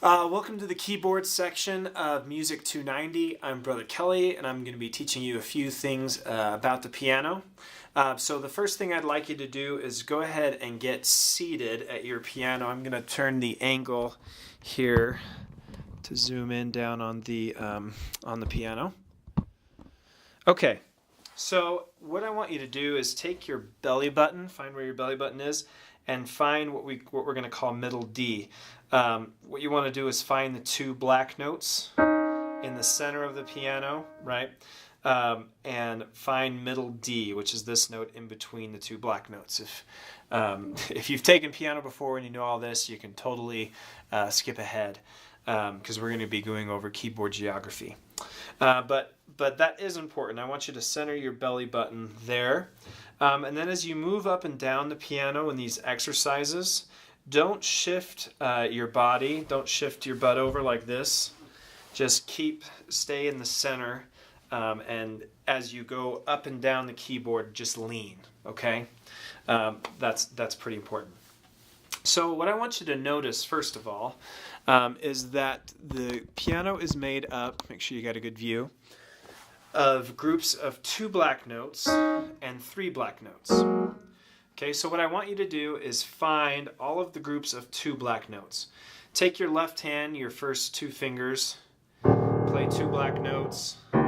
Welcome to the keyboard section of Music 290. I'm Brother Kelly, and I'm going to be teaching you a few things about the piano. So the first thing I'd like you to do is go ahead and get seated at your piano. I'm going to turn the angle here to zoom in down on the piano. Okay, so what I want you to do is take your belly button, find where your belly button is, and find what we're going to call middle D. What you want to do is find the two black notes in the center of the piano, right? And find middle D, which is this note in between the two black notes. If you've taken piano before and you know all this, you can totally skip ahead because we're going to be going over keyboard geography. But that is important. I want you to center your belly button there. And then as you move up and down the piano in these exercises, don't shift your body. Don't shift your butt over like this. Just stay in the center. And as you go up and down the keyboard, just lean, okay? That's pretty important. So what I want you to notice, first of all, is that the piano is made up, make sure you got a good view, of groups of 2 black notes and 3 black notes. Okay, so what I want you to do is find all of the groups of 2 black notes. Take your left hand, your first 2 fingers, play 2 black notes, 2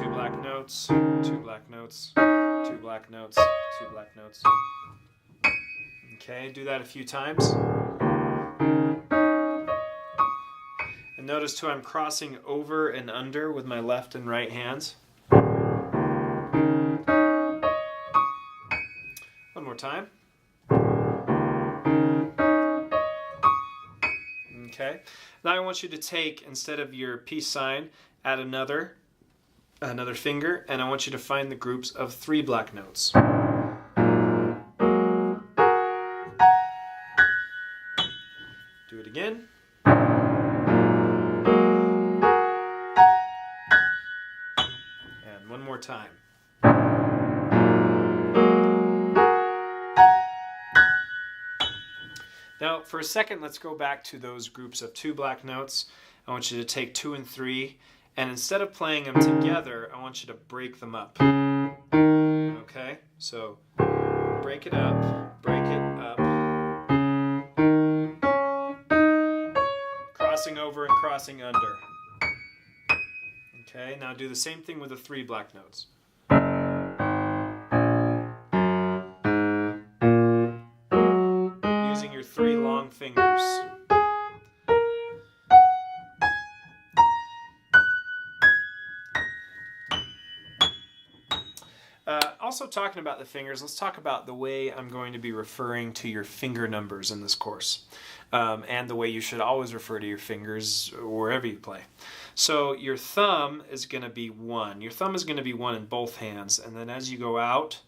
black notes, 2 black notes, 2 black notes, 2 black notes. Okay, do that a few times. And notice too, I'm crossing over and under with my left and right hands. One more time. Okay. Now I want you to take, instead of your peace sign, add another finger, and I want you to find the groups of 3 black notes. Do it again. And one more time. Now, for a second, let's go back to those groups of 2 black notes. I want you to take 2 and 3, and instead of playing them together, I want you to break them up. Okay? So, break it up, crossing over and crossing under. Okay, now do the same thing with the 3 black notes. Using your 3 long fingers. Also talking about the fingers, let's talk about the way I'm going to be referring to your finger numbers in this course. And the way you should always refer to your fingers wherever you play. So your thumb is going to be 1. Your thumb is going to be 1 in both hands. And then as you go out,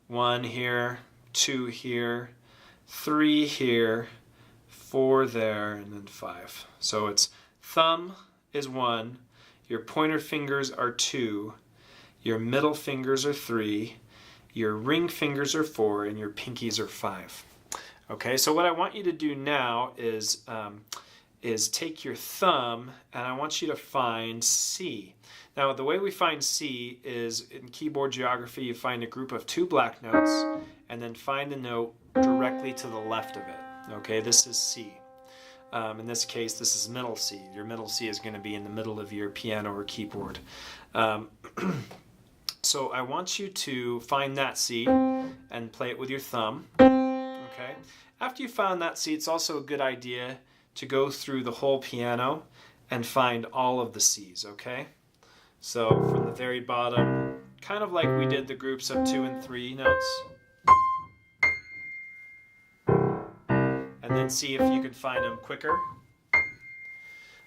1 here, 2 here, 3 here, 4 there, and then 5. So it's thumb is 1, your pointer fingers are 2, your middle fingers are 3, your ring fingers are 4, and your pinkies are 5. Okay, so what I want you to do now is take your thumb and I want you to find C. Now the way we find C is in keyboard geography, you find a group of 2 black notes and then find the note directly to the left of it. Okay, this is C. In this case, this is middle C. Your middle C is going to be in the middle of your piano or keyboard. So I want you to find that C and play it with your thumb. Okay. After you found that C, it's also a good idea to go through the whole piano and find all of the C's, okay? So from the very bottom, kind of like we did the groups of 2 and 3 notes. And then see if you can find them quicker.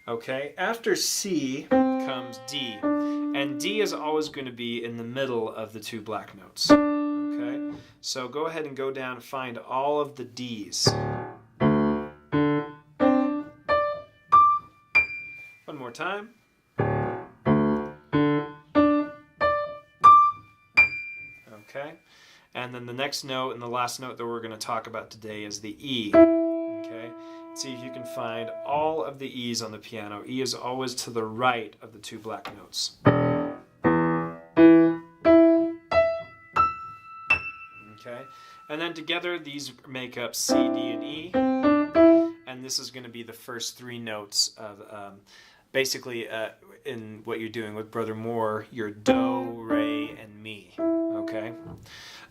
Okay, after C comes D, and D is always going to be in the middle of the 2 black notes. Okay, so go ahead and go down and find all of the D's. One more time. Okay, and then the next note and the last note that we're going to talk about today is the E. Okay. okay? See if you can find all of the E's on the piano. E is always to the right of the two black notes. Okay, and then together these make up C, D, and E, and this is going to be the first three notes of basically in what you're doing with Brother Moore, your Do, Re, and Mi. Okay,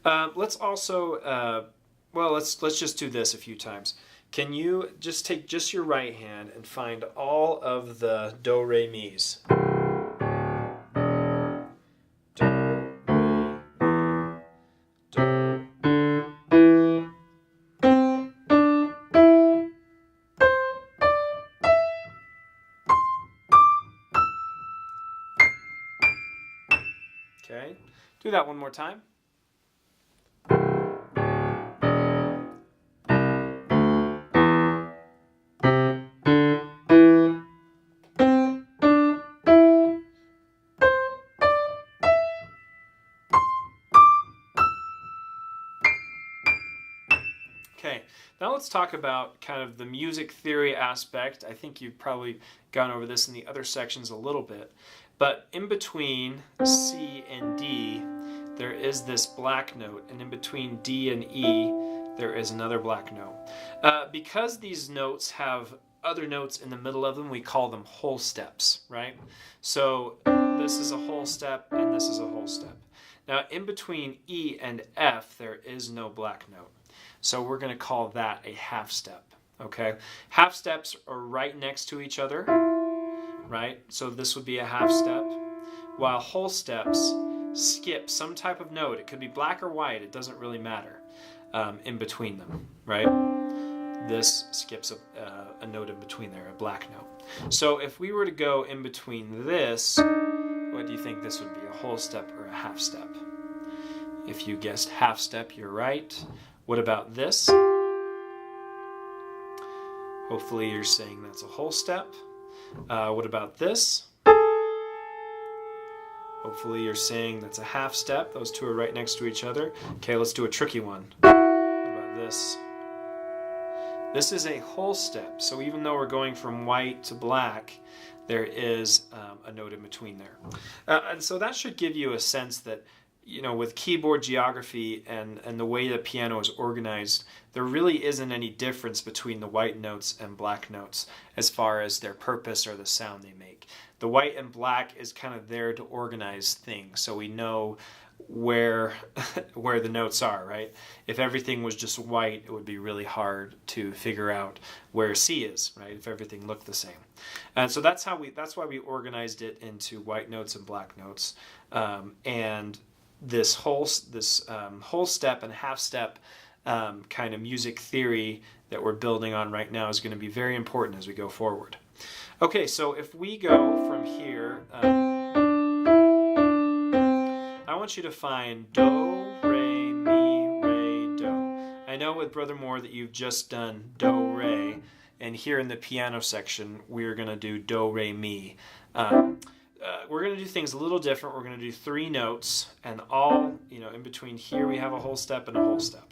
let's also well, let's just do this a few times. Can you just take just your right hand and find all of the Do, Re, Mi's? Okay, do that one more time. Okay, now let's talk about kind of the music theory aspect. I think you've probably gone over this in the other sections a little bit. But in between C and D, there is this black note, and in between D and E, there is another black note. Because these notes have other notes in the middle of them, we call them whole steps, right? So this is a whole step, and this is a whole step. Now, in between E and F, there is no black note. So we're going to call that a half step, okay? Half steps are right next to each other, right? So this would be a half step, while whole steps skip some type of note. It could be black or white, it doesn't really matter in between them, right? This skips a note in between there, a black note. So if we were to go in between this, what do you think this would be, a whole step or a half step? If you guessed half step, you're right. What about this? Hopefully you're saying that's a whole step. What about this? Hopefully you're saying that's a half step. Those two are right next to each other. Okay, let's do a tricky one. What about this? This is a whole step. So even though we're going from white to black, there is a note in between there. And so that should give you a sense that, you know, with keyboard geography and the way the piano is organized, there really isn't any difference between the white notes and black notes as far as their purpose or the sound they make. The white and black is kind of there to organize things, so we know where the notes are, right? If everything was just white, it would be really hard to figure out where C is, right? If everything looked the same. And so that's why we organized it into white notes and black notes. And this whole step and half step kind of music theory that we're building on right now is going to be very important as we go forward. Okay, so if we go from here, I want you to find Do, Re, Mi, Re, Do. I know with Brother Moore that you've just done Do, Re, and here in the piano section we're going to do Do, Re, Mi. We're going to do things a little different. We're going to do three notes, and all, in between here we have a whole step and a whole step.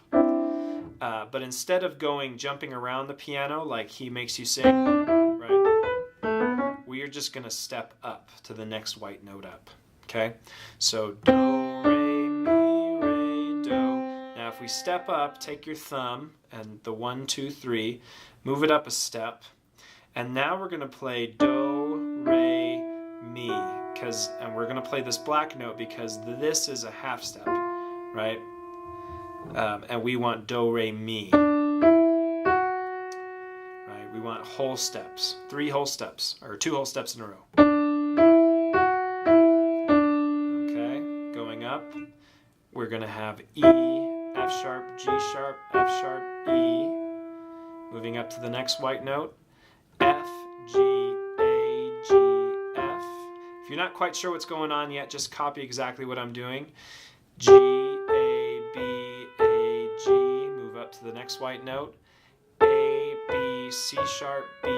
But instead of jumping around the piano like he makes you sing, right, we are just going to step up to the next white note up. Okay? So Do, Re, Mi, Re, Do. Now if we step up, take your thumb and the 1, 2, 3, move it up a step, and now we're going to play Do, Re, Mi, and we're going to play this black note because this is a half step, right? And we want Do, Re, Mi. Right? We want whole steps, 3 whole steps, or 2 whole steps in a row. Okay, going up, we're going to have E, F sharp, G sharp, F sharp, E. Moving up to the next white note, F, G, A, G, F. If you're not quite sure what's going on yet, just copy exactly what I'm doing. G, A, B, A, G. Move up to the next white note. A, B, C sharp, B,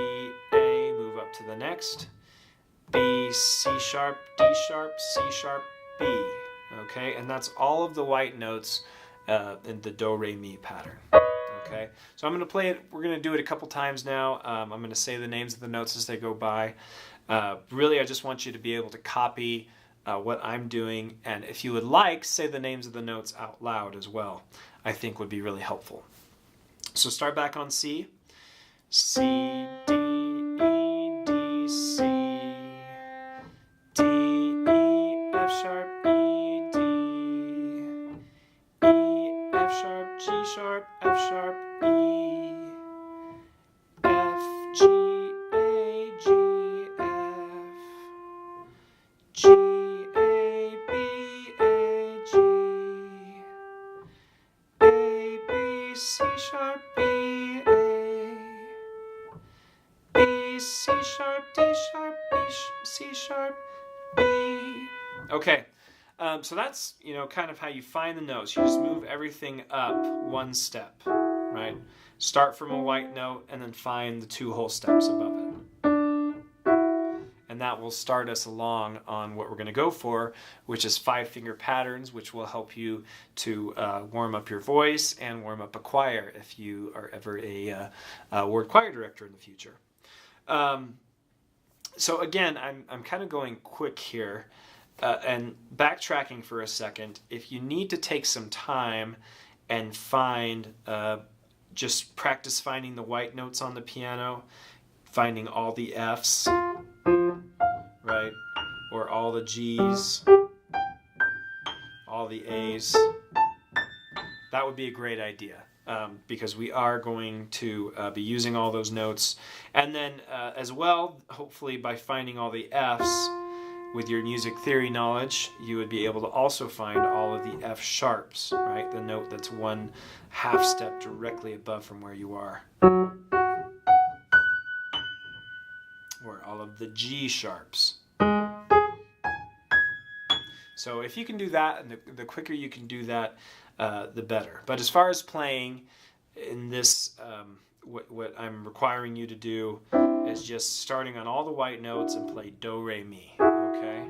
A. Move up to the next. B, C sharp, D sharp, C sharp, B. Okay, and that's all of the white notes in the Do, Re, Mi pattern. Okay, so I'm going to play it. We're going to do it a couple times now. I'm going to say the names of the notes as they go by. Really, I just want you to be able to copy what I'm doing, and if you would like, say the names of the notes out loud as well. I think would be really helpful. So start back on C. C, D, E, D, C. D, E, F sharp, E, D. E, F sharp, G sharp, F sharp, E. F, G, A, G, F. G, A, B, A, G. A, B, C sharp, B, A. B, C sharp, D sharp, B, C sharp, B. Okay, so that's, kind of how you find the notes. You just move everything up one step, right? Start from a white note and then find the 2 whole steps above it. And that will start us along on what we're going to go for, which is 5-finger patterns, which will help you to warm up your voice and warm up a choir if you are ever a ward choir director in the future. So again, I'm kind of going quick here and backtracking for a second. If you need to take some time and find, just practice finding the white notes on the piano, finding all the Fs, right? Or all the Gs, all the As. That would be a great idea because we are going to be using all those notes. And then as well, hopefully by finding all the Fs with your music theory knowledge, you would be able to also find all of the F sharps, right? The note that's 1/2 step directly above from where you are. Or all of the G sharps. So if you can do that, and the quicker you can do that, the better. But as far as playing in this, what I'm requiring you to do is just starting on all the white notes and play do, re, mi. Okay?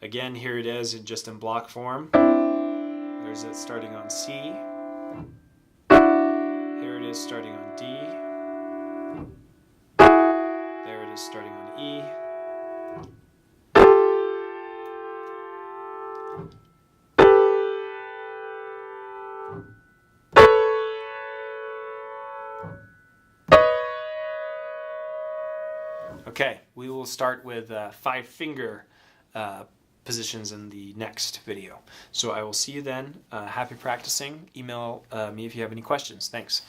Again, here it is just in block form. There's it starting on C. Here it is starting on D. There it is starting on E. Okay, we will start with 5-finger positions in the next video. So I will see you then. Happy practicing. Email me if you have any questions. Thanks.